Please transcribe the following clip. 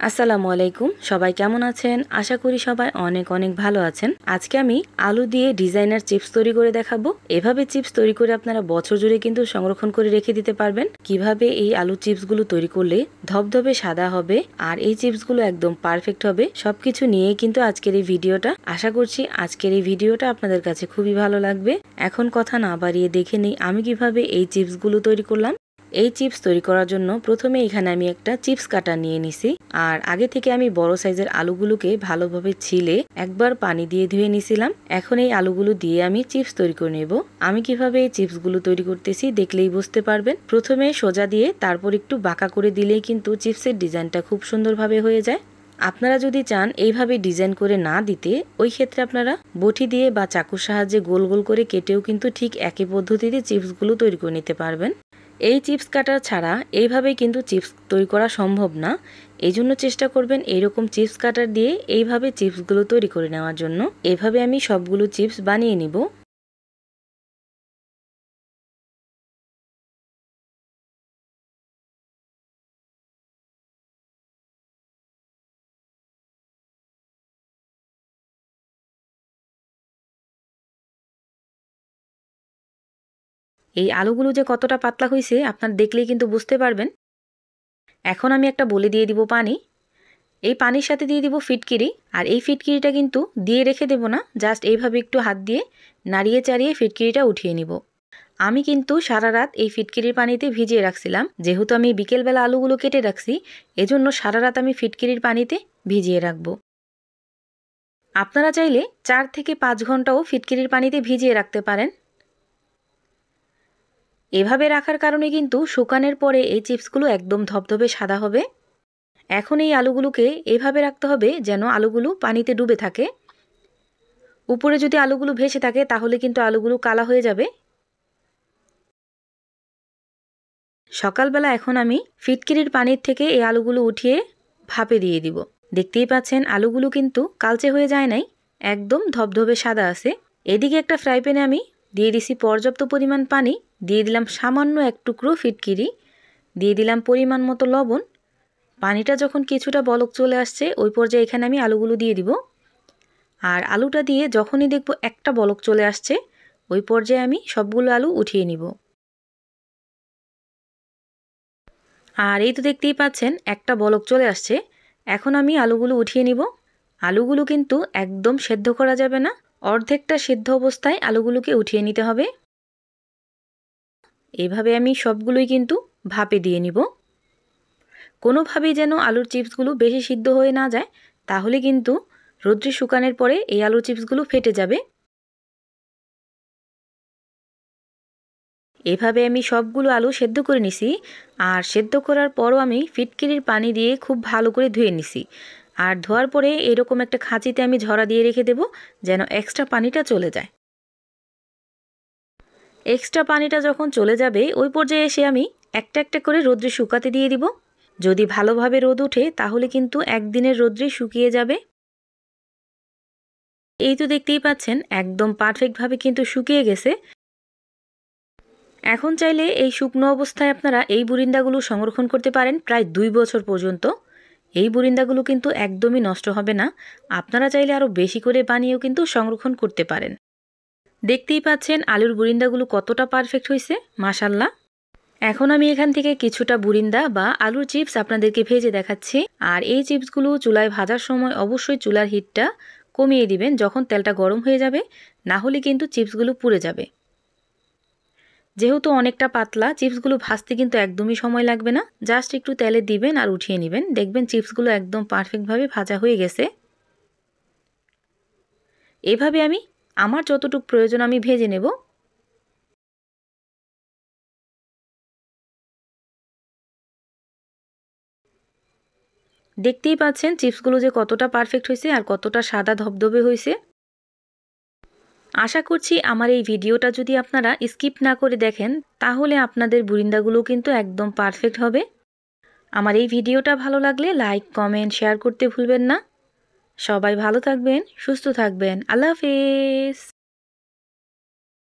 আসসালামু আলাইকুম, সবাই কেমন আছেন? আশা করি সবাই অনেক অনেক ভালো আছেন। আজকে আমি আলু দিয়ে ডিজাইনার চিপস তৈরি করে দেখাবো। এভাবে চিপস তৈরি করে আপনারা বছর জুড়ে কিন্তু সংরক্ষণ করে রেখে দিতে পারবেন। কিভাবে এই আলু চিপসগুলো তৈরি করলে ধবধবে সাদা হবে আর এই চিপসগুলো একদম পারফেক্ট হবে, সবকিছু নিয়ে কিন্তু আজকের এই ভিডিওটা। আশা করছি আজকের এই ভিডিওটা আপনাদের কাছে খুবই ভালো লাগবে। এখন কথা না বাড়িয়ে দেখে নিই আমি কিভাবে এই চিপসগুলো তৈরি করলাম। এই চিপস তৈরি করার জন্য প্রথমে এখানে আমি একটা চিপস কাটার নিয়ে নিছি। আর আগে থেকে আমি বড় সাইজের আলুগুলোকে ভালোভাবে ছিলে একবার পানি দিয়ে ধুয়ে নিছিলাম। এখন এই আলুগুলো দিয়ে আমি চিপস তৈরি করে নেব। আমি কিভাবে এই চিপসগুলো তৈরি করতেছি দেখলেই বুঝতে পারবেন। প্রথমে সোজা দিয়ে তারপর একটু বাঁকা করে দিলেই কিন্তু চিপসের ডিজাইনটা খুব সুন্দরভাবে হয়ে যায়। আপনারা যদি চান এইভাবে ডিজাইন করে না দিতে, ওই ক্ষেত্রে আপনারা বটি দিয়ে বা চাকুর সাহায্যে গোল গোল করে কেটেও কিন্তু ঠিক একই পদ্ধতিতে চিপসগুলো তৈরি করে নিতে পারবেন। এই চিপস কাটার ছাড়া এইভাবেই কিন্তু চিপস তৈরি করা সম্ভব না। এই জন্য চেষ্টা করবেন এইরকম চিপস কাটার দিয়ে এইভাবে চিপসগুলো তৈরি করে নেওয়ার জন্য। এভাবে আমি সবগুলো চিপস বানিয়ে নিব। এই আলুগুলো যে কতটা পাতলা হয়েছে আপনার দেখলেই কিন্তু বুঝতে পারবেন। এখন আমি একটা বলে দিয়ে দিব পানি। এই পানির সাথে দিয়ে দিব ফিটকিরি। আর এই ফিটকিরিটা কিন্তু দিয়ে রেখে দেব না, জাস্ট এইভাবে একটু হাত দিয়ে নাড়িয়ে চাড়িয়ে ফিটকিরিটা উঠিয়ে নিব। আমি কিন্তু সারা রাত এই ফিটকিরির পানিতে ভিজিয়ে রাখছিলাম। যেহেতু আমি বিকেলবেলা আলুগুলো কেটে রাখছি, এজন্য সারা রাত আমি ফিটকিরির পানিতে ভিজিয়ে রাখবো। আপনারা চাইলে 4 থেকে 5 ঘন্টাও ফিটকিরির পানিতে ভিজিয়ে রাখতে পারেন। এভাবে রাখার কারণে কিন্তু শুকানোর পরে এই চিপসগুলো একদম ধবধবে সাদা হবে। এখন এই আলুগুলোকে এভাবে রাখতে হবে যেন আলুগুলো পানিতে ডুবে থাকে। উপরে যদি আলুগুলো ভেসে থাকে তাহলে কিন্তু আলুগুলো কালা হয়ে যাবে। সকালবেলা এখন আমি ফিটকিরির পানির থেকে এই আলুগুলো উঠিয়ে ভাপে দিয়ে দিব। দেখতেই পাচ্ছেন আলুগুলো কিন্তু কালচে হয়ে যায় নাই, একদম ধবধবে সাদা আছে। এদিকে একটা ফ্রাই প্যানে আমি দিয়ে দিছি পর্যাপ্ত পরিমাণ পানি, দিয়ে দিলাম সামান্য এক টুকরো ফিটকিরি, দিয়ে দিলাম পরিমাণ মতো লবণ। পানিটা যখন কিছুটা বলক চলে আসছে ওই পর্যায়ে এখানে আমি আলুগুলো দিয়ে দিব। আর আলুটা দিয়ে যখনই দেখব একটা বলক চলে আসছে ওই পর্যায়ে আমি সবগুলো আলু উঠিয়ে নিব। আর এই তো দেখতেই পাচ্ছেন একটা বলক চলে আসছে। এখন আমি আলুগুলো উঠিয়ে নিব। আলুগুলো কিন্তু একদম সেদ্ধ করা যাবে না, অর্ধেকটা সিদ্ধ অবস্থায় আলুগুলোকে উঠিয়ে নিতে হবে। এভাবে আমি সবগুলোই কিন্তু ভাপে দিয়ে নিব। কোনোভাবেই যেন আলুর চিপসগুলো বেশি সিদ্ধ হয়ে না যায়, তাহলে কিন্তু রোদ্রে শুকানোর পরে এই আলুর চিপসগুলো ফেটে যাবে। এভাবে আমি সবগুলো আলু সেদ্ধ করে নিছি। আর সেদ্ধ করার পরও আমি ফিটকিরির পানি দিয়ে খুব ভালো করে ধুয়ে নিছি। আর ধোয়ার পরে এরকম একটা খাঁচিতে আমি ঝরা দিয়ে রেখে দেব যেন এক্সট্রা পানিটা চলে যায়। এক্সট্রা পানিটা যখন চলে যাবে ওই পর্যায়ে এসে আমি একটা একটা করে রোদ্রে শুকাতে দিয়ে দিব। যদি ভালোভাবে রোদ ওঠে তাহলে কিন্তু একদিনের রোদ্রে শুকিয়ে যাবে। এই তো দেখতেই পাচ্ছেন একদম পারফেক্টভাবে কিন্তু শুকিয়ে গেছে। এখন চাইলে এই শুকনো অবস্থায় আপনারা এই বুরিন্দাগুলো সংরক্ষণ করতে পারেন প্রায় 2 বছর পর্যন্ত। এই বুরিন্দাগুলো কিন্তু একদমই নষ্ট হবে না। আপনারা চাইলে আরও বেশি করে বানিয়েও কিন্তু সংরক্ষণ করতে পারেন। দেখতেই পাচ্ছেন আলুর বুরিন্দাগুলো কতটা পারফেক্ট হয়েছে, মাশাল্লাহ। এখন আমি এখান থেকে কিছুটা বুরিন্দা বা আলুর চিপস আপনাদেরকে ভেজে দেখাচ্ছি। আর এই চিপসগুলো চুলায় ভাজার সময় অবশ্যই চুলার হিটটা কমিয়ে দিবেন যখন তেলটা গরম হয়ে যাবে, না হলে কিন্তু চিপসগুলো পুড়ে যাবে। যেহেতু অনেকটা পাতলা, চিপসগুলো ভাজতে কিন্তু একদমই সময় লাগবে না, জাস্ট একটু তেলে দিবেন আর উঠিয়ে নেবেন। দেখবেন চিপসগুলো একদম পারফেক্টভাবে ভাজা হয়ে গেছে। এভাবে আমি আমার যতটুকু প্রয়োজন আমি ভেজে নেব। দেখতেই পাচ্ছেন চিপসগুলো যে কতটা পারফেক্ট হয়েছে আর কতটা সাদা ধবধবে হয়েছে। আশা করছি আমার এই ভিডিওটা যদি আপনারা স্কিপ না করে দেখেন তাহলে আপনাদের বুরিন্দাগুলো কিন্তু একদম পারফেক্ট হবে। আমার এই ভিডিওটা ভালো লাগলে লাইক, কমেন্ট, শেয়ার করতে ভুলবেন না। সবাই ভালো থাকবেন, সুস্থ থাকবেন। আল্লাহ হাফেজ।